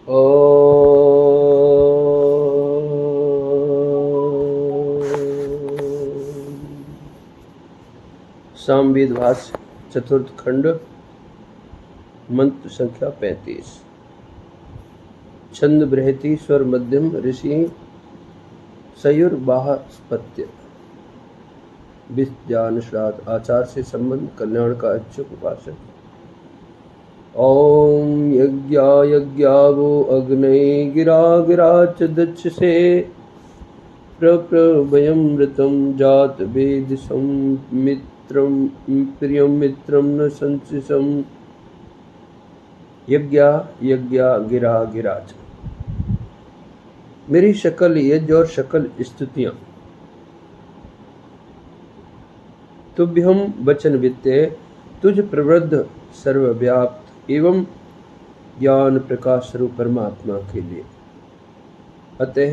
सामवेद भाष्य चतुर्थ खंड मंत्र संख्या 35। छंद बृहति स्वर मध्यम ऋषि सयुर्बाहस्पत्य विद्यान श्राद्ध आचार से संबंध कल्याण का इच्छुक उपासक। ओम यज्ञावो अग्नये गिरा गिरा च दक्षसे प्रभयमृतं जात वेदसं मित्रं प्रियं मित्रं न संसिसं। यज्ञा गिरा गिरा च। मेरी शकल यज्ञ और शकल स्तुतियां तुभ्यं वचन वित्ते तुझ प्रवृद्ध सर्वव्याप्त एवं ज्ञान प्रकाश स्वरूप परमात्मा के लिए। अतः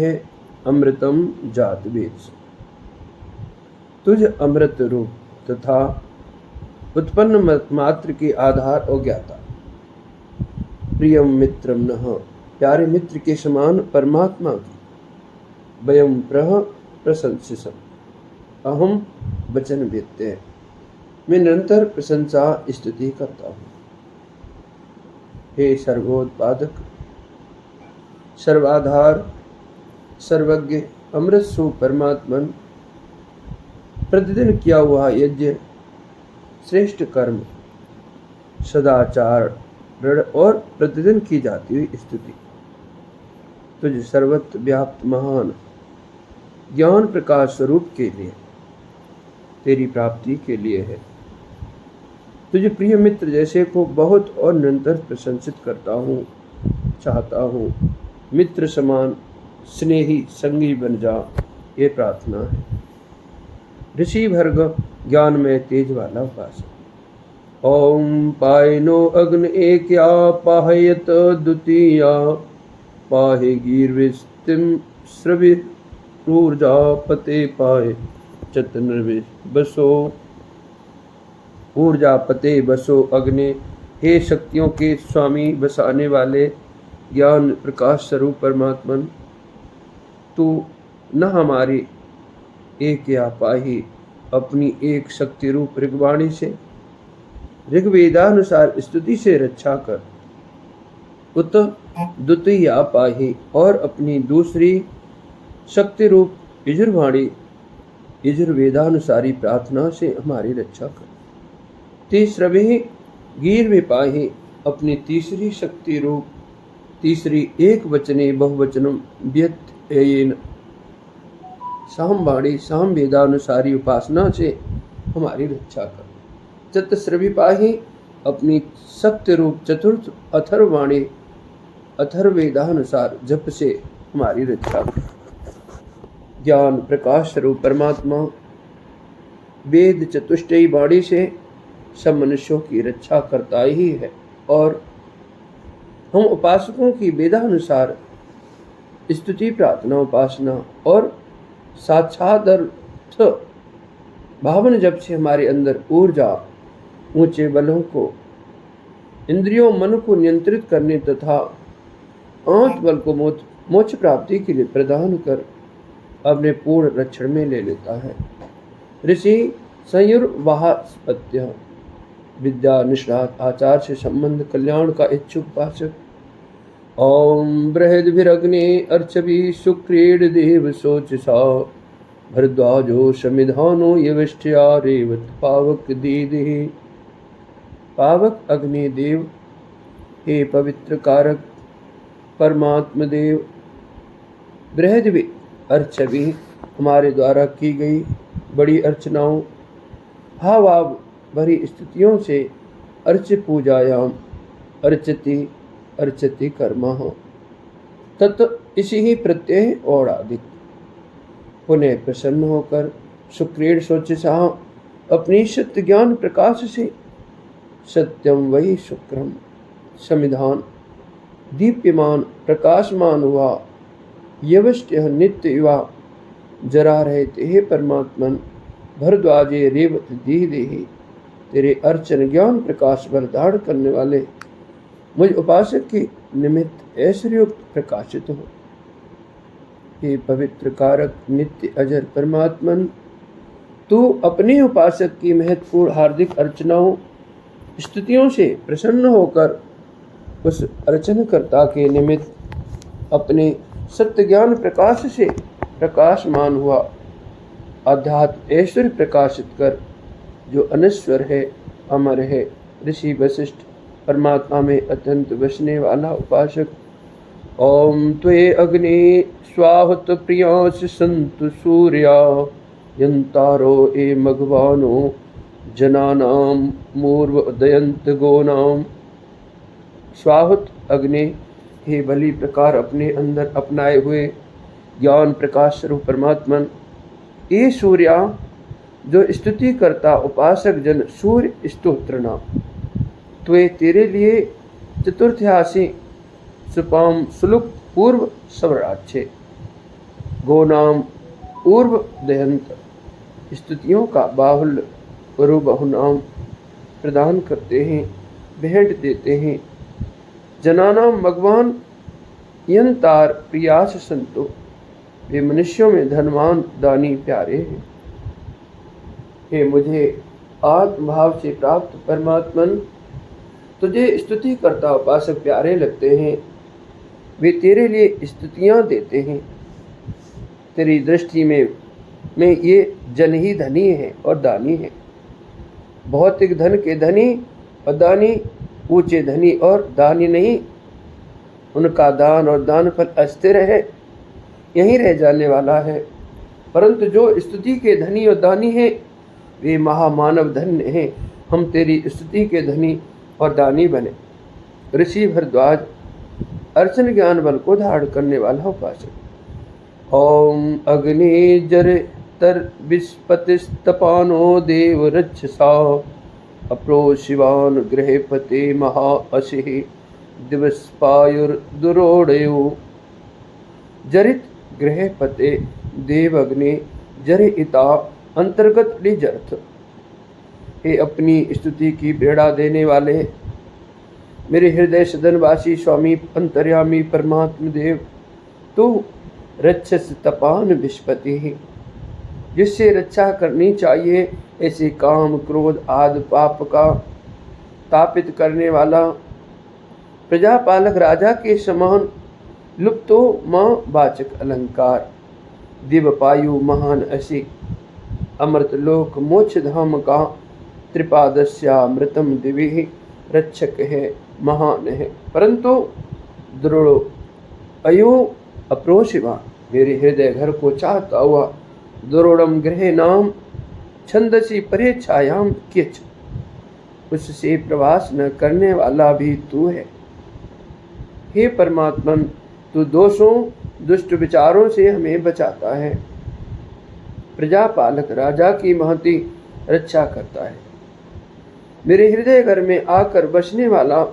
अमृतम जात वेद तुझ अमृत रूप तथा उत्पन्न मात्र के आधार और ज्ञाता। प्रियम मित्रम नः प्यारे मित्र के समान परमात्मा की। वयम प्रशंसिसम अहम वचन वेत्ते मैं निरंतर प्रशंसा स्तुति करता हूँ। हे सर्वोत्पादक सर्वाधार सर्वज्ञ अमृत स्वरूप परमात्मन, प्रतिदिन किया हुआ यज्ञ श्रेष्ठ कर्म सदाचार और प्रतिदिन की जाती हुई स्तुति तुझ सर्वत्र व्याप्त महान ज्ञान प्रकाश स्वरूप के लिए तेरी प्राप्ति के लिए है। तुझे प्रिय मित्र जैसे को बहुत और निरंतर प्रशंसित करता हूँ, चाहता हूँ। मित्र समान स्नेही संगी बन जा, ये प्रार्थना है। ऋषि भर्ग ज्ञान में तेज वाला उपासक। ओम पायनो अग्न एकया पाहयत द्वितीया पाहे गीर्विस्तिम श्रविरूर्जा पते पाए चतुर्विश बसो ऊर्जा पते बसो अग्नि। हे शक्तियों के स्वामी बसाने वाले ज्ञान प्रकाश स्वरूप परमात्मन, तू न हमारी एक या पाही अपनी एक शक्ति रूप ऋग्वाणी से ऋग्वेदानुसार स्तुति से रक्षा कर। उत द्वितीय पाही और अपनी दूसरी शक्ति रूप यजुर्वाणी यजुर्वेदानुसारी प्रार्थना से हमारी रक्षा कर। तीसरवे गीर में पाही अपनी तीसरी शक्ति रूप तीसरी एक वचने बहुवचनम व्यत्ययेन सामवाणी सामवेदानुसारी उपासना से हमारी रक्षा कर। चतुस्रवी पाही अपनी सत्य रूप चतुर्थ अथर्ववाणी अथर्ववेदानुसार जप से हमारी रक्षा कर। ज्ञान प्रकाश स्वरूप परमात्मा वेद चतुष्टयी वाणी से सब मनुष्यों की रक्षा करता ही है, और हम उपासकों की वेदानुसार स्तुति प्रार्थना उपासना और साक्षादर्थ भावन जब से हमारे अंदर ऊर्जा ऊंचे बलों को इंद्रियों मन को नियंत्रित करने तथा आंत बल को मोक्ष प्राप्ति के लिए प्रदान कर अपने पूर्ण रक्षण में ले लेता है। ऋषि सयुर्वाहस्पत्य विद्या निष्णात आचार से संबंध कल्याण का इच्छुक उपासक। ओम बृहद्भिरग्ने अर्चभि शुक्रेण देव शोचसा भरद्वाजो समिधानो यविष्ठया रेवत पावक दीदिहि। पावक अग्नि देव, हे पवित्र कारक परमात्म देव, बृहद्भि अर्चभि हमारे द्वारा की गई बड़ी अर्चनाओं भावाव भरी स्तुतियों से अर्च पूजायाम अर्चति कर्म हो तत् इसी ही प्रत्यय और अधिक पुनः प्रसन्न होकर शुक्रेण शोचसा अपनी सत्य ज्ञान प्रकाश से सत्यम वही शुक्रम समिधान दीप्यमान प्रकाशमान हुआ यवष्ट्य नित्य युवा जरा रहते हे परमात्मन भरद्वाजे रेवत दी देही। तेरे अर्चन ज्ञान प्रकाश पर धारण करने वाले मुझ उपासक की निमित्त ऐश्वर्युक्त प्रकाशित हो। हे पवित्र कारक नित्य अजर परमात्मन, तू अपने उपासक की महत्वपूर्ण हार्दिक अर्चनाओं स्तुतियों से प्रसन्न होकर उस अर्चनकर्ता के निमित्त अपने सत्य ज्ञान प्रकाश से प्रकाशमान हुआ आध्यात्म ऐश्वर्य प्रकाशित कर, जो अनश्वर है, अमर है, ऋषि वशिष्ठ परमात्मा में अत्यंत बसने वाला उपासक। ओम त्वे अग्नि स्वाहुत प्रियांश संतु सूर्या यंतारो ए मघवानो जनानाम मूर्व उदयंत गोनाम। स्वाहुत अग्नि, हे बलि प्रकार अपने अंदर अपनाए हुए ज्ञान प्रकाश स्वरूप परमात्मन। ये सूर्या, जो स्तुति करता उपासक जन सूर्य स्तोत्र नाम। त्वे, तेरे लिए चतुर्थ्यासी सुपाम सुलुक पूर्व स्वराच्छे गोनाम ऊर्व दयंत स्तुतियों का बाहुल्य बहुनाम प्रदान करते हैं, भेंट देते हैं। जनानाम भगवान यंतार प्रियास संतो, वे मनुष्यों में धनवान दानी प्यारे हैं। हे मुझे आत्मभाव से प्राप्त परमात्मन, तुझे स्तुति करता उपासक प्यारे लगते हैं। वे तेरे लिए स्तुतियाँ देते हैं। तेरी दृष्टि में ये जन ही धनी है और दानी है। भौतिक धन के धनी और दानी ऊंचे धनी और दानी नहीं। उनका दान और दान फल अस्थिर है, यहीं रह जाने वाला है। परंतु जो स्तुति के धनी और दानी हैं, वे महामानव धन्य हैं। हम तेरी स्तुति के धनी और दानी बने। ऋषि भरद्वाज, अर्चन ज्ञान बल को धारण करने वाला उपासक। ओम अग्नि जर तर विस्पतिस्तपानो देव रक्षसा अप्रो शिवान गृहपते महा अशिः दिवस्पायुर्दुरोडयो। जरित गृहपते देव अग्नि जरिता अंतर्गत लिजर्थ। हे अपनी स्तुति की प्रेरणा देने वाले मेरे हृदय सदनवासी स्वामी अंतर्यामी परमात्म देव, तू रक्षस तपान विस्पति, जिससे रक्षा करनी चाहिए ऐसे काम क्रोध आदि पाप का तापित करने वाला प्रजापालक राजा के समान लुप्तो माँ वाचक अलंकार दिवपायु महान असी अमृत लोक मोक्ष धाम का त्रिपादस्यामृतम दिवि रक्षक है, महान है। परंतु द्रोड़ो अयो अप्रोशिवा, मेरे हृदय घर को चाहता हुआ द्रोड़म गृह नाम छंदसी परे छायाम किच, उससे प्रवास न करने वाला भी तू है। हे परमात्मन, तू दोषों दुष्ट विचारों से हमें बचाता है, प्रजापालक राजा की महती रक्षा करता है। मेरे हृदय घर में आकर बसने वाला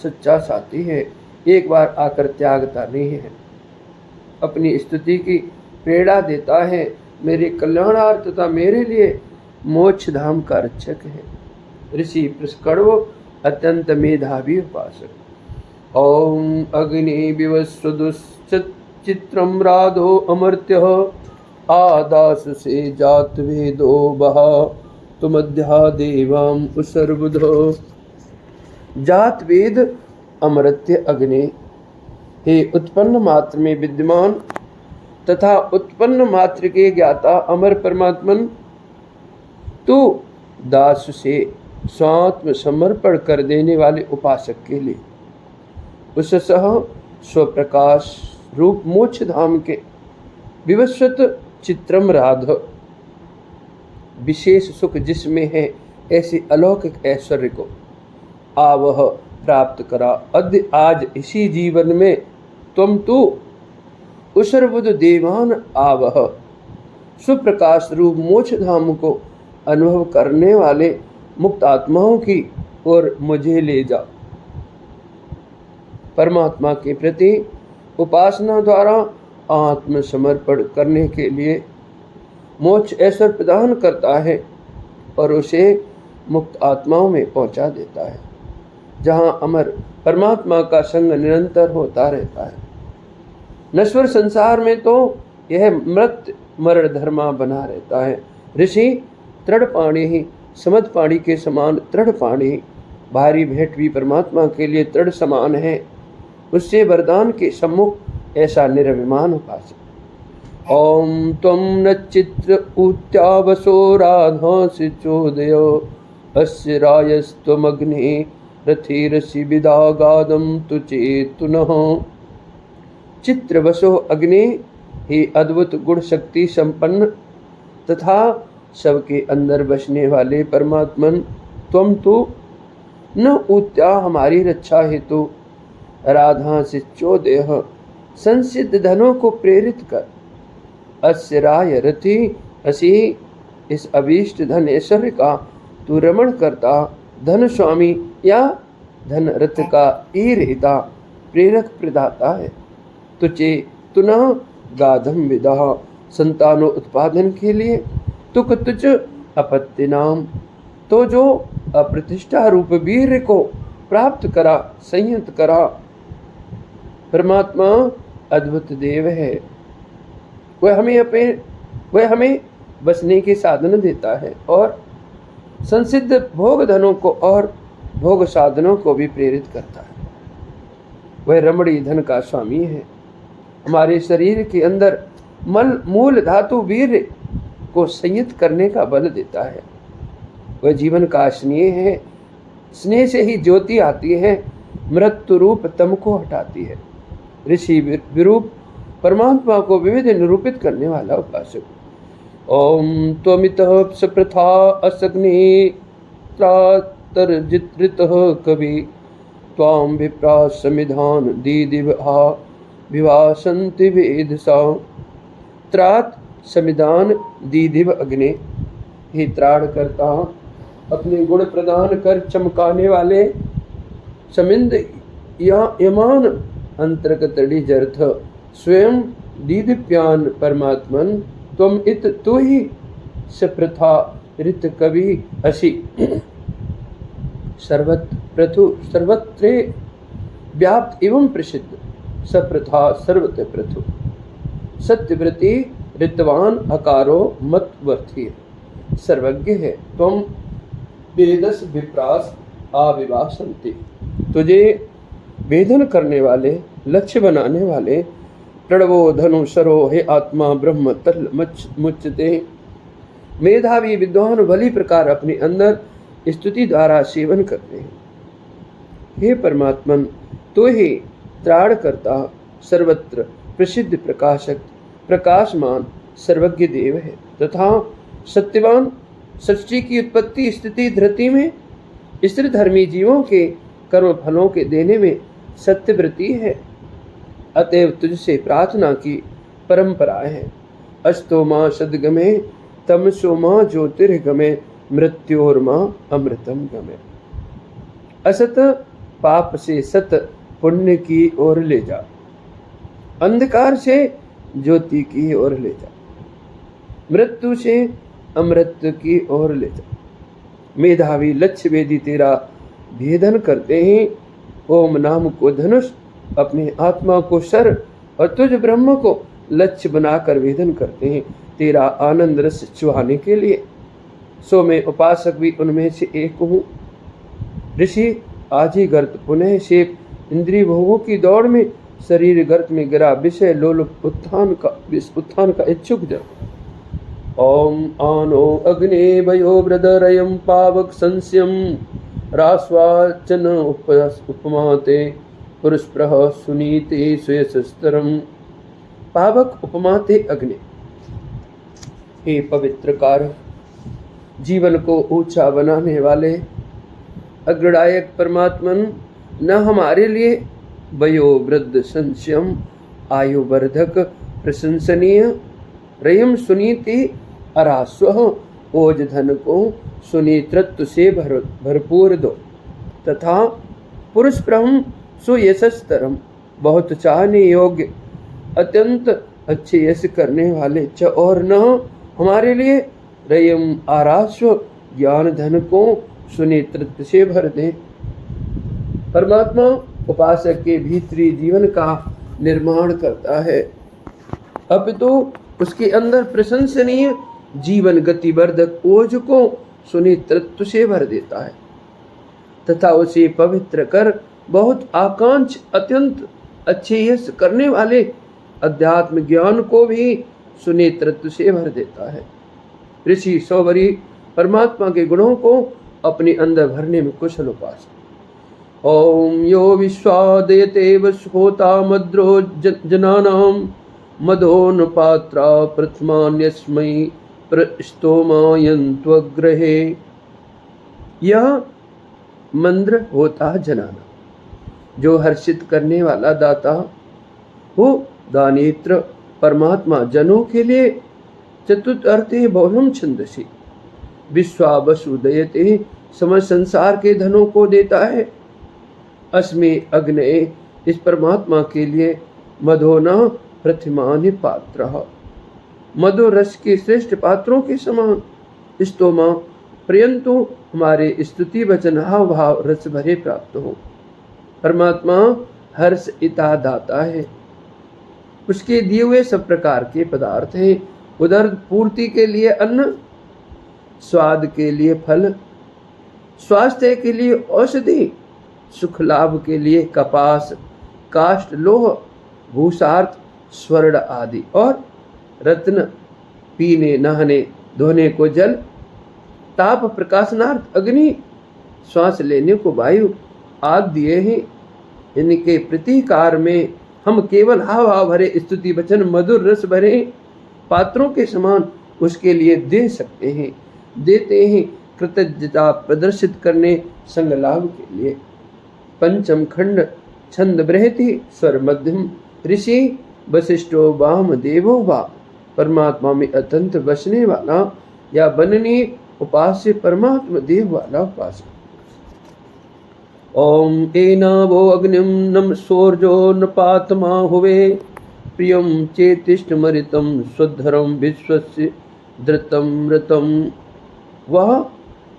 सच्चा साथी है, एक बार आकर त्यागता नहीं है। अपनी स्तुति की प्रेरणा देता है, मेरे कल्याणार्थ तथा मेरे लिए मोक्ष धाम का रक्षक है। ऋषि पुष्करव अत्यंत मेधावी उपासक। ओम अग्नि विवस्वदुश्चित्रम राधो अमर्त्य आदास से जात वेदो बहा तुमध्या देवाम उसर्बुधो। जात वेद अमर्त्य अग्नि, हे उत्पन्न मात्र में विद्यमान तथा उत्पन्न मात्र के ज्ञाता अमर परमात्मन, तू दास से स्वात्म समर्पण कर देने वाले उपासक के लिए उस सह स्वप्रकाश रूप मोक्ष धाम के विवस्वत चित्रम राध, विशेष सुख जिसमें है ऐसे अलौकिक ऐश्वर्य को आवह प्राप्त करा। अद्य आज इसी जीवन में तुम तू उसर्बुद देवान आवह, सुप्रकाश रूप मोक्ष धाम को अनुभव करने वाले मुक्त आत्माओं की ओर मुझे ले जा। परमात्मा के प्रति उपासना द्वारा आत्मसमर्पण करने के लिए मोक्ष ऐश्वर्य प्रदान करता है और उसे मुक्त आत्माओं में पहुंचा देता है। जहाँ अमर परमात्मा का संग निरंतर होता रहता है। नश्वर संसार में तो यह मृत मरण धर्मा बना रहता है। ऋषि तृढ़ पाणी ही समद पाणी के समान तृढ़ पाणी, भारी भेंट भी परमात्मा के लिए तृढ़ समान है। उससे वरदान के सम्मुख ऐसा निर्विमान उपासक। ओम त्वं नचित्र उत्यावसो राधांसि चोदयो अस्य रायस्त्वमग्नि रथिरसि विदागादं तु चेतुनः। चित्रवसो अग्नि ही अद्भुत गुण शक्ति संपन्न तथा सबके अंदर बसने वाले परमात्मन त्वं तो न ऊत्या हमारी रक्षा हेतु राधा से चोदेह संसिद्ध धनों को प्रेरित कर अस्य राय रथि असी इस अभीष्ट धन ऐश्वर्य का तू रमण करता धन स्वामी या धन रथ का ईरहिता प्रेरक प्रदाता है। तुझे तुनः गाधम विदा संतानों उत्पादन के लिए तुक तुझ अपत्य नाम, तो जो अप्रतिष्ठा रूप वीर्य को प्राप्त करा संयत करा। परमात्मा अद्भुत देव है, वह हमें बसने के साधन देता है और संसिद्ध भोग धनों को और भोग साधनों को भी प्रेरित करता है। वह रमणी धन का स्वामी है, हमारे शरीर के अंदर मूल धातु वीर्य को संयत करने का बल देता है। वह जीवन का स्नेह है, स्नेह से ही ज्योति आती है, मृत्यु रूप तम को हटाती है। ऋषि विरूप परमात्मा को विविध निरूपित करने वाला उपासक। ओम त्वमितः सप्रथा असग्नि त्रातर्जितृतः कवि त्वां विप्रा समिधान दीदिवहा विवासन्ति वेदसा। त्रात समिधान दीदिव अग्नि, ही त्राण करता अपने गुण प्रदान कर चमकाने वाले समिंद या यमान अंतर्गत जर्थ स्वयं दीदिप्यान परमात्मन तुम इत तु ही सप्रथा ऋत कवि असी। सर्वत्र व्याप्त एवं प्रसिद्ध सप्रथा सर्वत्र प्रथु सत्यव्रति ऋतवान अकारो मतवर्थी सर्वज्ञ है। तुम वेदस विप्रास आविवासन्ति, तुझे वेदन करने वाले लक्ष्य बनाने वाले प्रणवो धनु सरो हे आत्मा ब्रह्म तल मुच्यते। मेधावी विद्वान भली प्रकार अपने अंदर स्तुति द्वारा सेवन करते हैं। हे परमात्मन, तो ही त्राण करता सर्वत्र प्रसिद्ध प्रकाशक प्रकाशमान सर्वज्ञ देव है तथा सत्यवान सृष्टि की उत्पत्ति स्थिति धृति में स्थिर धर्मी जीवों के कर्म फलों के देने में सत्यव्रती है। अतएव तुझसे प्रार्थना की परंपरा है। अस्तो माँ सदगमे तमसो माँ ज्योतिर्गमे मृत्योर्मा अमृतम गमे। असत पाप से सत पुण्य की ओर ले जा, अंधकार से ज्योति की ओर ले जा, मृत्यु से अमृत की ओर ले जा। मेधावी लक्ष्य वेदी तेरा भेदन करते हैं। ओम नाम को धनुष, अपने आत्मा को सर और तुझ ब्रह्म को लक्ष्य बनाकर वेदन करते हैं तेरा आनंद रस चुहाने के लिए। सो मैं उपासक भी उनमें से एक हूँ। ऋषि आज ही गर्त पुनः शेप इंद्रिय भोगों की दौड़ में शरीर गर्त में गिरा विषय लोलुप उत्थान का इच्छुक जन। ओम आनो अग्ने भयो ब्रदरयम पावक संस्यम रास्वाचन उपमाते पुरुषप्रह सुनीते सुयशस्तरम। पावक उपमाते अग्नि, हे पवित्र कारक, जीवन को ऊंचा बनाने वाले अग्रदायक परमात्मन, न हमारे लिए वयो वृद्ध संशयम आयुवर्धक प्रशंसनीय रयम सुनीति अरास्व ओज धन को सुनीतृत्व से भरपूर दो तथा पुरुष प्रहम सुयशस्तरम बहुत चाहने योग्य अत्यंत अच्छे यश करने वाले च और न हमारे लिए रयम आरास्व ज्ञान धन को सुनेतृत्व से भर दे। परमात्मा उपासक के भीतरी जीवन का निर्माण करता है, अपितु उसके अंदर प्रशंसनीय जीवन गतिवर्धक ओज को सुनेतृत्व से भर देता है तथा उसे पवित्र कर बहुत आकांक्ष अत्यंत अच्छे यश करने वाले अध्यात्म ज्ञान को भी सुनेतृत्व से भर देता है। ऋषि सौवरी परमात्मा के गुणों को अपने अंदर भरने में कुशल उपासक। ओम यो विश्वादयते वसुहोता मद्रो जनानाम मदोन पात्रा प्रथमान्यस्मै प्रस्तोमायन्त्वग्रहे। यह मंद्र होता जनाना, जो हर्षित करने वाला दाता हो। दानेत्र परमात्मा जनों के लिए चतुर्थे बहुलम छंदसी। विश्वावसुदयते समस्त संसार के धनों को देता है। अस्मे अग्नये इस परमात्मा के लिए मधोना प्रथिमानि पात्र, मधु रस के श्रेष्ठ पात्रों के समान। स्तोमा पर्यंतु हमारे स्तुति वचन हाव भाव रस भरे प्राप्त हो। परमात्मा हर्ष इता दाता है, उसके दिए हुए सब प्रकार के पदार्थ हैं। उदर पूर्ति के लिए अन्न, स्वाद के लिए फल, स्वास्थ्य के लिए औषधि, सुख लाभ के लिए कपास, काष्ठ, लोह, भूसार्थ, स्वर्ण आदि, और रत्न, पीने नहाने धोने को जल, ताप प्रकाशनार्थ अग्नि, श्वास लेने को वायु आदि दिए हैं। इनके प्रतिकार में हम केवल हाव भाव भरे स्तुति वचन मधुर रस भरे पात्रों के समान उसके लिए दे सकते हैं, देते हैं, कृतज्ञता प्रदर्शित करने संग लाभ के लिए। पंचम खंड छंद बृहति स्वर मध्यम। ऋषि वशिष्ठो वाम देवो वा। परमात्मा में अत्यंत बसने वाला या बनने उपास्य परमात्मा देव वाला उपासक। ओम एनावो अग्निम नम सोर्जो नपात्मा हुवे प्रियम चेतिष्ठमरितम स्वधरम विश्वस्य धृतम रतम। वह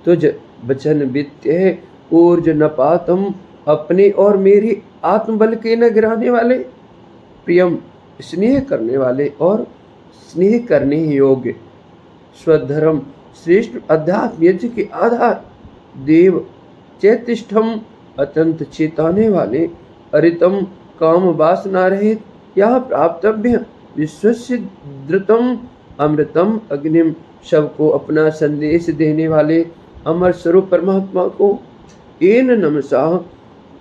तुझ वचन वित्य ऊर्ज नपातम, अपने और मेरी आत्मबल के न गिराने वाले, प्रियम स्नेह करने वाले और स्नेह करने योग्य, स्वधर्म श्रेष्ठ अध्यात्म यज्ञ के आधार, देव चैतिष्ठम अत्यंत चेताने वाले, अरितम काम वासना रहित यह प्राप्तव्य, विश्वस्य धृतम अमृतम अग्निम सबको अपना संदेश देने वाले अमर स्वरूप परमात्मा को एन नमसा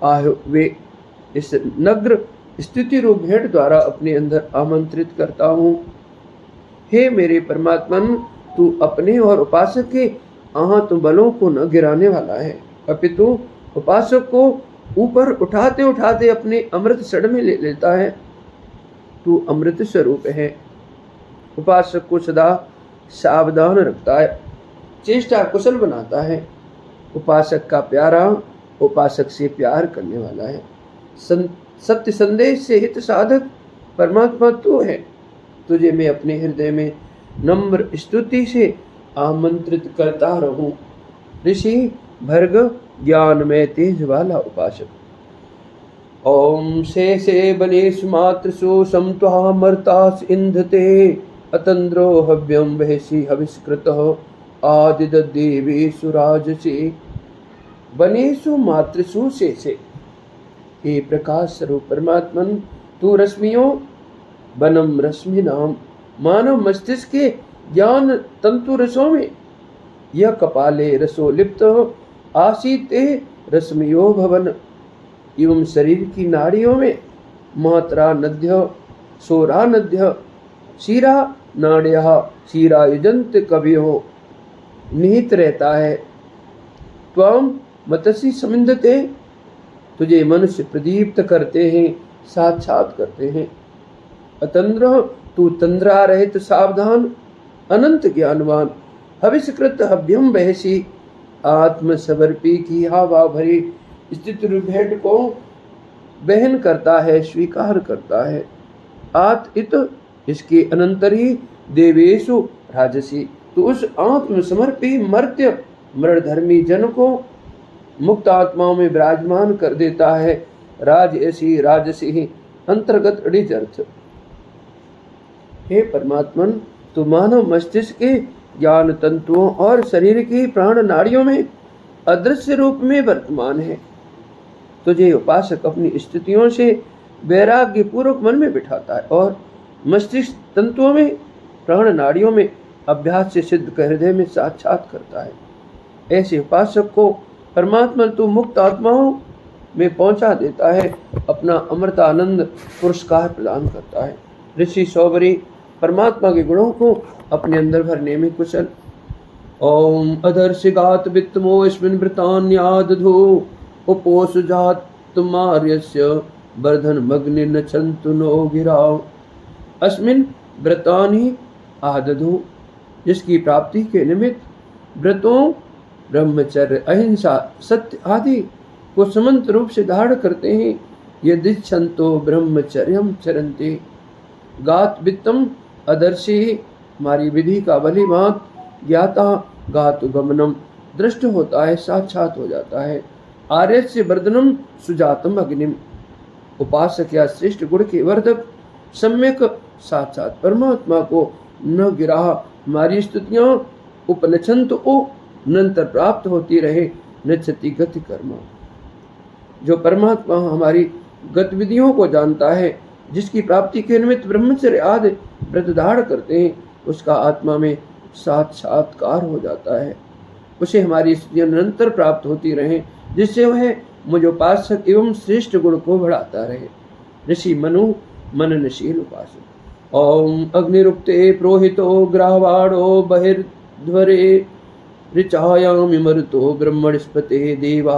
आह वे इस नग्र स्थिति रूप भेंट द्वारा अपने अंदर आमंत्रित करता हूँ। हे मेरे परमात्मन, तू अपने और उपासक के आत्म बलों को न गिराने वाला है, अपितु उपासक को ऊपर उठाते उठाते अपने अमृत सड़ में ले लेता है। तू अमृत स्वरूप है, उपासक को सदा सावधान रखता है, चेष्टा कुशल बनाता है। उपासक का प्यारा उपासक से प्यार करने वाला है। सत्य संदेश से हित साधक परमात्मा तू है। तुझे मैं अपने हृदय में नम्र स्तुति से आमंत्रित करता रहूं। ऋषि भर्ग ज्ञान में तेज वाला उपासक। ओम से बनेश मातृसु समत्वा मर्तास इंधते अतंद्रो हव्यम वहसी हविष्कृत आदिद देवेशु राजसे। बनेशु मातृसु से हे प्रकाश स्वरूप परमात्मन, तू रश्मियों बनम रश्मि नाम मानव मस्तिष्क के ज्ञान तंतु रसों में यह कपाले रसो लिप्त आसीते रश्मियो भवन एवं शरीर की नाड़ियों में मात्रा नद्य सोरा नद्य शीरा नाड्य शीरा युजंत कवियो निहित रहता है। त्वम मतसी समिंदते, तुझे मनुष्य प्रदीप्त करते हैं, साक्षात करते हैं। अतंद्र, तू तंद्रा रहित सावधान अनंत ज्ञानवान, हविष्कृत हव्यम बहसी आत्म समर्पी की हवा भरी स्थित भेंट को बहन करता है, स्वीकार करता है। आत इत, इसके अनंतरी देवेशु राजसी, तू उस आत्म समर्पी मर्त्य मृणधर्मी जन को मुक्त आत्माओं में विराजमान कर देता है। राज ऐसी राजसी ही अंतर्गत अड़िज अर्थ। हे परमात्मन, तू मानव मस्तिष्क के ज्ञान तंतुओं और शरीर की प्राण नाड़ियों में अदृश्य रूप में वर्तमान है। तुझे उपासक अपनी स्थितियों से वैराग्य पूर्वक मन में बिठाता है और मस्तिष्क तंतुओं में प्राण नाड़ियों में अभ्यास से सिद्ध कर हृदय में साक्षात करता है। ऐसे उपासक को परमात्मा तू मुक्त आत्माओं में पहुंचा देता है, अपना अमृतानंद पुरस्कार प्रदान करता है। ऋषि सौबरी परमात्मा के गुणों को अपने अंदर भरने में कुशल। ओम अदर्शिगात वित्तमो अस्मिन् वृतान्यादधो उपोष जात मार्यस्य वर्धन मग्नि नछन्तु नो गिराव। अस्मिन् व्रतानि आदधो, जिसकी प्राप्ति के निमित्त व्रतों, ब्रह्मचर्य, अहिंसा, सत्य आदि को समंत रूप से धारण करते हैं। यदिच्छन्तो ब्रह्मचर्यम चरन्ते। गात वित्तम अदर्शी, हमारी विधि का भली भांत ज्ञाता गातु गमनम, दृष्ट होता है, साक्षात हो जाता है। आर्यस्य वर्धनम सुजातम अग्निम, उपासक या श्रेष्ठ गुण के वर्धक सम्यक साक्षात परमात्मा को न गिरा, हमारी स्तुतियां उपनछंत ओ निरंतर प्राप्त होती रहे। नचति गति कर्म, जो परमात्मा हमारी गतिविधियों को जानता है, जिसकी प्राप्ति के निमित्त ब्रह्मचर्य आदि व्रत धारण करते हैं, उसका आत्मा में साक्षात्कार हो जाता है। उसे हमारी स्तुतियां निरंतर प्राप्त होती रहें, जिससे वह मुझ उपासक एवं श्रेष्ठ गुण को बढ़ाता रहे। ऋषि मनु मननशील उपासक। ओम अग्निरुक्ते प्रोहितो ग्रावाणो बहिर्ध्वरे ऋचायामि मरुतो ब्रह्मणस्पते देवा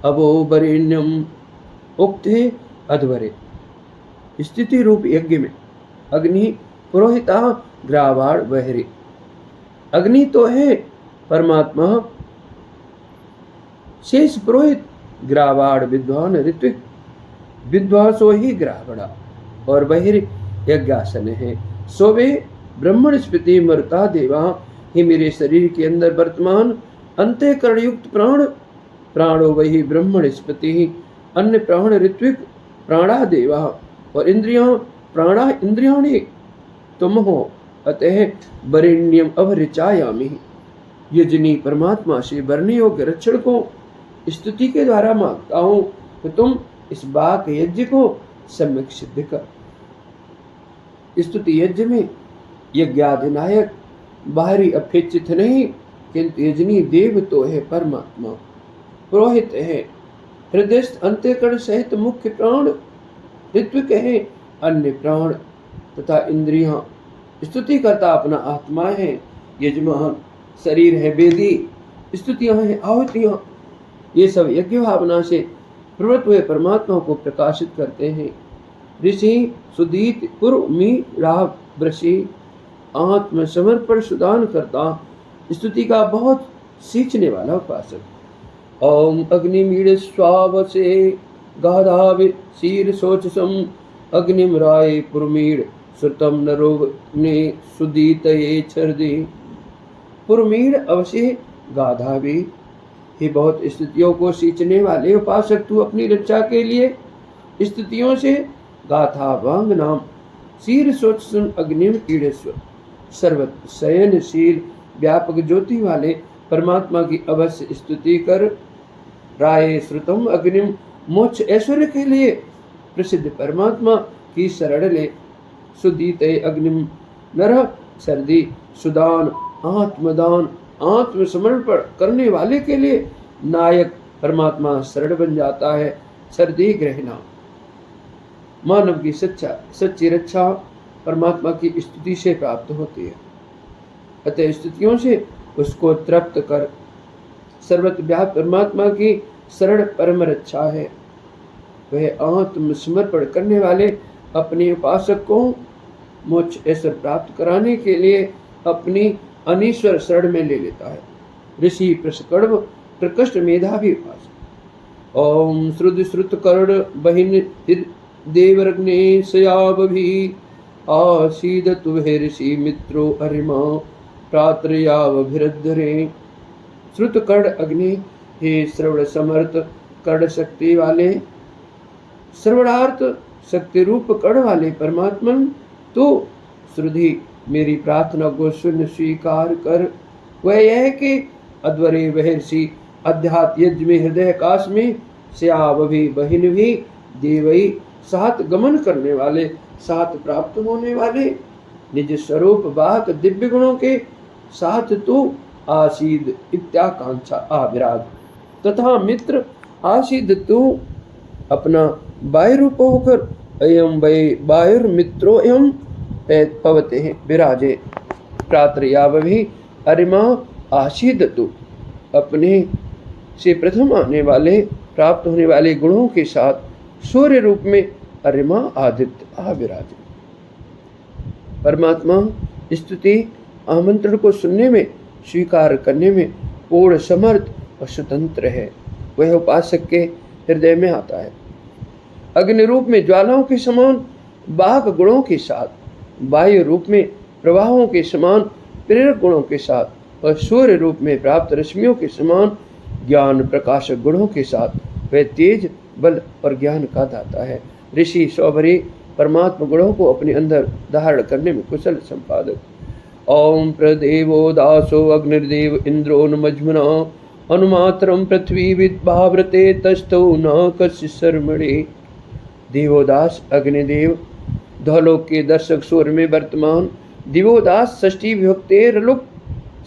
अवो वरेण्यम। उक्ते अध्वरे, स्थिति रूप यज्ञ में अग्नि पुरोहिता ग्रावाण बहरे। अग्नि तो है परमात्मा, शेष पुरोहित ग्रावाण विद्वान ऋत्विक, विद्वांसो ही ग्रावणा और बहिर यज्ञासन है। सो वे ब्रह्मणस्पति मरुता देवा ही मेरे शरीर के अंदर वर्तमान अंतःकरण युक्त प्राण, प्राणो वही ब्रह्मणस्पति ही, अन्य प्राण ऋत्विक प्राणा देवा और इंद्रियां प्राणा इंद्रियाणि तुम हो। अतः वरेण्यम अवरिचायामि, यजनी परमात्मा से वरने योग्य रक्षण को स्तुति के द्वारा मांगता हूं कि तुम इस बाक यज्ञ को सम्यक सिद्ध कर। स्तुति यज्ञ में यज्ञाधिनायक बाहरी अपेक्षित नहीं, किंतु यजनी देव तो है परमात्मा, पुरोहित है, हृदयस्थ अंतःकरण सहित मुख्य प्राण ऋत्विक है, अन्य प्राण तथा इंद्रियां स्तुति करता अपना आत्मा है। यजमान शरीर है वेदी, स्तुतियां हैं आहुतियां, ये सब यज्ञ भावना से प्रवृत्त हुए परमात्मा को प्रकाशित करते हैं। ऋषि सुदीत पूर्व मी राव वृषि आत्म समर्पण सुदान करता, स्तुति का बहुत सींचने वाला उपासक। ओम अग्निमीड़ स्वावसे गाधावि शीर शोचसम अग्निम राय पुरमीड़ श्रुतम नरोग्ने सुदीतये छर्दे। पुरमीड़ अवश्य गाधावि, ही बहुत स्थितियों को सींचने वाले उपासक, तू अपनी रक्षा के लिए स्थितियों से गाथा वांग नाम शीर शोचसम अग्निम ईड़ेश्वर, सर्वत्र शयनशील व्यापक ज्योति वाले परमात्मा की अवश्य स्तुति कर। राय श्रुतम अग्निम, मोक्ष ऐश्वर्य के लिए प्रसिद्ध परमात्मा की शरण ले। सुदीत अग्निम नर सर्दी सुदान आत्मदान, आत्मसमर्पण करने वाले के लिए नायक परमात्मा शरण बन जाता है। सर्दी ग्रहणा, मानव की सच्ची रक्षा परमात्मा की स्तुति से प्राप्त होती है। अतः स्तुतियों से उसको तृप्त कर। सर्वत्र व्याप्त परमात्मा की शरण परम रक्षा है। वह आत्मसमर्पण करने वाले अपने उपासक को मोक्ष ऐश्वर्य प्राप्त कराने के लिए अपनी अनीश्वर शरण में ले लेता है। ऋषि प्रसकर्म प्रकृष्ट मेधावी उपासक। ओम श्रुत श्रुत कर्ण बहिन देवरग्ने सयावभि आसीदतु हे ऋषि मित्रो अरिमा प्रात्रयावभिरद्धरे। श्रुत कर्ण अग्नि हे श्रवण समर्थ कर्ण शक्ति वाले, श्रवणार्थ शक्ति रूप कर्ण वाले परमात्मन, तो श्रुधि मेरी प्रार्थना को सुन स्वीकार कर। वह यह कि अध्वरे महर्षि अध्यात्म यज्ञ में हृदय काश में श्यावभि बहिन भी देवई सात गमन करने वाले, सात प्राप्त होने वाले, निज स्वरूप वाहक दिव्य गुणों के साथ तू आसीद इत्याकांक्षा आविराग, तथा मित्र आसीद तू अपना बाह्य रूप होकर अयम वै बायुर्मित्रो एवं पवते विराजे। प्रात्रयावभि अरिमा आसीद तू अपने से प्रथम आने वाले प्राप्त होने वाले गुणों के साथ सूर्य रूप में अरिमा आदित्य आविराजे। परमात्मा स्तुति आमंत्रण को सुनने में, स्वीकार करने में पूर्ण समर्थ और स्वतंत्र है। वह उपासक के हृदय में आता है। अग्नि रूप में ज्वालाओं के समान वाहक गुणों के साथ, वायु रूप में प्रवाहों के समान प्रेरक गुणों के साथ और सूर्य रूप में प्राप्त रश्मियों के समान ज्ञान प्रकाशक गुणों के साथ वह तेज बल और ज्ञान का दाता है। ऋषि सौभरी परमात्मा गुणों को अपने अंदर धारण करने में कुशल संपादक। ओम प्रदेवो दासो अग्निर्देव इंद्रो न मज्मना अनुमात्रम पृथ्वी विद्भाव्रते तस्थौ न कस्य शर्मणे। देवोदास अग्निदेव धौलोक के दर्शक सूर्य में वर्तमान, दिवोदास षष्ठी विभक्तेर्लुक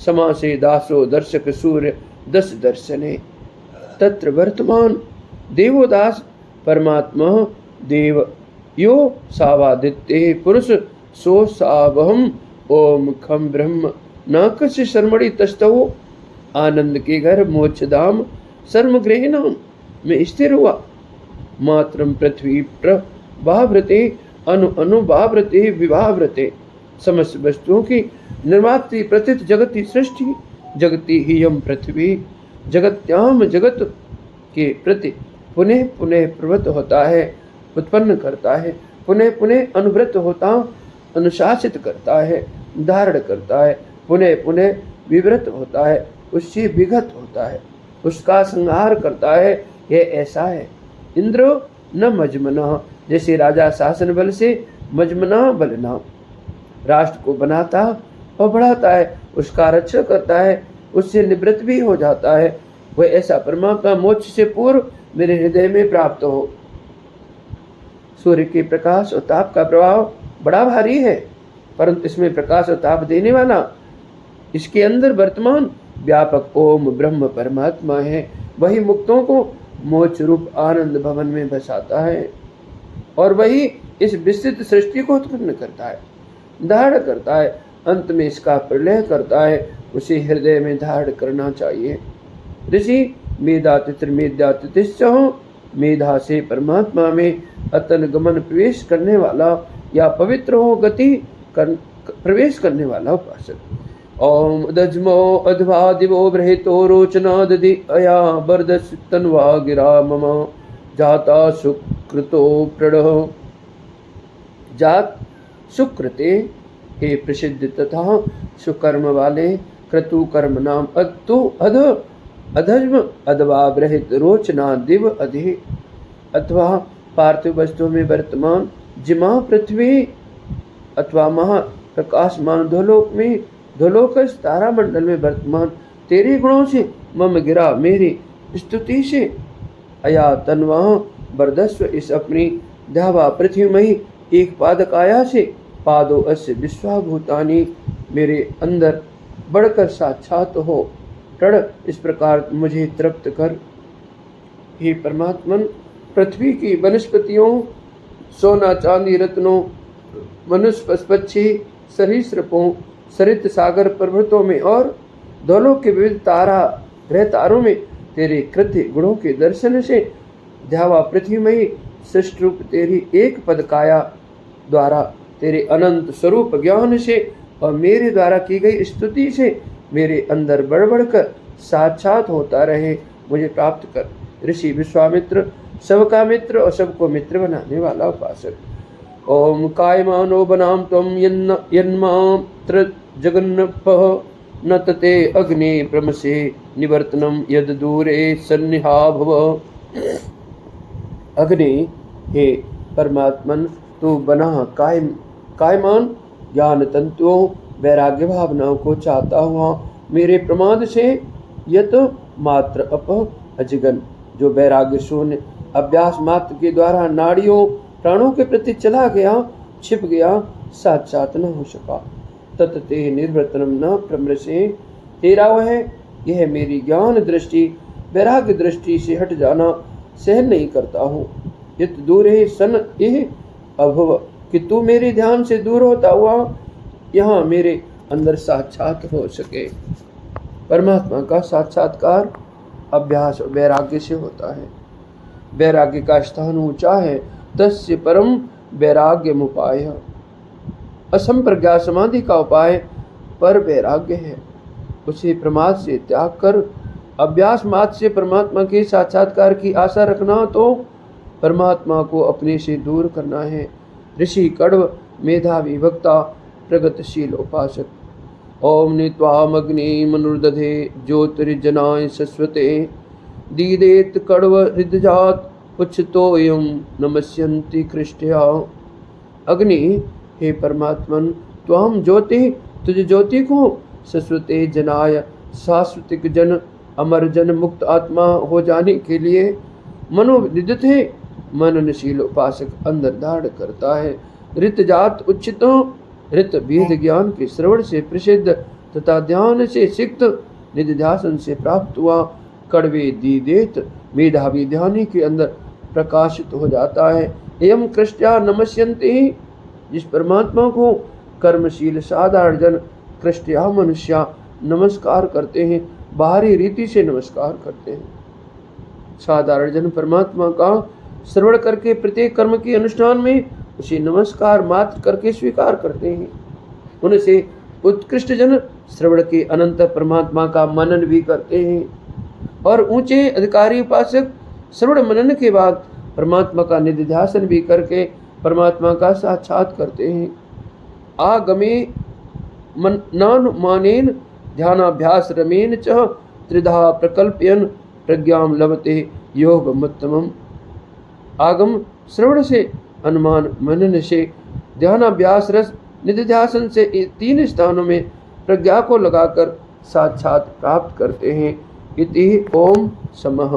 समासे दासो दर्शक सूर्य दस दर्शने। तत्र वर्तमान देवोदास परमात्मा देव यो सावादित्य पुरुष सो सावहम ओम खम ब्रह्म न कस्य शर्मणि तस्थौ। आनंद के घर मोक्षधाम सर्वगृह नाम में स्थिर हुआ। मात्रम पृथ्वी प्रभाव्रते अनु अनुभाव्रते विभाव्रते। समस्त वस्तुओं की निर्मात्री प्रथित जगति सृष्टि जगति ही यम पृथ्वी जगत्याम जगत के प्रति पुनः पुनः प्रवृत्त होता है, उत्पन्न करता है, पुनः पुनः अनुवृत्त होता अनुशासित करता है, धारण करता है, पुनः पुनः विवृत होता है, उससे विगत होता है, उसका संहार करता है। यह ऐसा है। इंद्र न मजमना, जैसे राजा शासन बल से मजमना बलना राष्ट्र को बनाता और बढ़ाता है, उसका रक्षण करता है, उससे निवृत्त भी हो जाता है। वह ऐसा परमात्मा मोक्ष से पूर्व मेरे हृदय में प्राप्त हो। सूर्य के प्रकाश और ताप का प्रभाव बड़ा भारी है, परंतु इसमें प्रकाश और ताप देने वाला, इसके अंदर वर्तमान व्यापक ओम ब्रह्म परमात्मा है। वही मुक्तों को मोक्ष रूप आनंद भवन में बसाता है और वही इस विस्तृत सृष्टि को उत्पन्न करता है, धारण करता है, अंत में इसका प्रलय करता है। उसे हृदय में धारण करना चाहिए। ऋषि मेधातिथिर्मेधातिथिश्च, मेधा से परमात्मा में अतन गमन प्रवेश करने वाला या पवित्र हो गति प्रवेश करने वाला उपासक। ओम दज्मो अध्वा दिवो बृहतो रोचना दधि अया बर्दस तन्वा गिरा मम जाता सुकृतो प्रणः। जात सुकृते हे प्रसिद्ध तथा सुकर्म वाले क्रतु कर्म नाम अतु अध अधज्म अधवा बृहत रोचना दिव अधि, अथवा पार्थिव वस्तुओं में वर्तमान जिमा पृथ्वी अथवा महा प्रकाशमान धोलोक में धोलोकस तारामंडल में वर्तमान तेरे गुणों से मम गिरा मेरी स्तुति से अया तन्वा बरदस्व इस अपनी धावा पृथ्वी में ही एक पादक आया से पादो अस्य विश्वाभूतानि मेरे अंदर बढ़कर साक्षात हो। प्रण इस प्रकार मुझे तृप्त कर। हे परमात्मन, पृथ्वी की वनस्पतियों, सोना चांदी रत्नों, मनुष्य पक्षी सरीसृपों, सरित सागर पर्वतों में और धौलों के विविध तारा ग्रह तारों में तेरे कृत्य गुणों के दर्शन से ध्यावा पृथ्वी में ही सृष्टि रूप तेरी एक पद काया द्वारा तेरे अनंत स्वरूप ज्ञान से और मेरे द्वारा की गई स्तुति से मेरे अंदर बढ़ बढ़कर साक्षात होता रहे, मुझे प्राप्त कर। ऋषि विश्वामित्र सबका मित्र और सबको मित्र बनाने वाला उपासक। ओम कायमानो बनाम त्वं यन्मात्र जगन्नपः न तते अग्नि प्रमसे निवर्तनम यद दूरे सन्निहा भव। अग्नि, हे परमात्मन, तू बना कायमान ज्ञान तंतुओं वैराग्य भावनाओं को चाहता हुआ मेरे प्रमाद से यत मात्र अप अजगन, जो वैराग्य शून्य अभ्यास मात्र के द्वारा नाड़ियों प्राणों के प्रति चला गया, छिप गया, साक्षात न हो सका। तत्ते निर्वर्तनम न प्रमृशे, तेरा वह यह मेरी ज्ञान दृष्टि वैराग्य दृष्टि से हट जाना सहन नहीं करता हूँ। यत दूरे सन यह अभव, कि तू मेरे ध्यान से दूर होता हुआ यहाँ मेरे अंदर साक्षात हो सके। परमात्मा का साक्षात्कार अभ्यास वैराग्य से होता है। वैराग्य का स्थान ऊंचा है, तस्य परम वैराग्य उपाय। असंप्रज्ञा समाधि का उपाय पर वैराग्य है। उसे प्रमाद से त्याग कर अभ्यास मात्र से परमात्मा के साक्षात्कार की आशा रखना हो तो परमात्मा को अपने से दूर करना है। ऋषि कण्व, मेधावी वक्ता, प्रगतिशील उपासक। ओम नित्वामग्नि मनुर्दधे ज्योतिर्जनाय शश्वते, दीदेत कण्व हृदजात उच्चतोयम नमस्यन्ति कृष्टया। अग्नि, हे परमात्मन, त्वाम ज्योति, तुझ ज्योति को शश्वते जनाय, शाश्वतिक जन, अमर जन, मुक्त आत्मा हो जाने के लिए मनोविदित है। मननशील उपासक अंदर धारण करता है। ऋत जात उच्चितों, ऋत वेद ज्ञान के श्रवण से प्रसिद्ध तथा ध्यान से सिक्त, निधिध्यासन से प्राप्त हुआ। कड़वे दीदेत, मेधावी ध्यानी के अंदर प्रकाशित हो जाता है। एवं कृष्टया नमस्यन्ते, जिस परमात्मा को कर्मशील साधारण जन कृष्टया मनुष्य नमस्कार करते हैं, बाहरी रीति से नमस्कार करते हैं। साधारण जन परमात्मा का श्रवण करके प्रत्येक कर्म के अनुष्ठान में उसे नमस्कार मात्र करके स्वीकार करते हैं। उनसे उत्कृष्ट जन श्रवण के अनंत परमात्मा का मनन भी करते हैं, और ऊंचे अधिकारी उपासक श्रवण मनन के बाद परमात्मा का निधिध्यासन भी करके परमात्मा का साक्षात करते हैं। आगमे नानुमानेन ध्यानाभ्यास रमेन च त्रिधा प्रकल्पयन प्रज्ञाम लभते योगमुत्तमम्। आगम श्रवण से, अनुमान मनन से, ध्यानाभ्यास रस निधिध्यासन से तीन स्थानों में प्रज्ञा को लगाकर साक्षात प्राप्त करते हैं। इति ओम समः।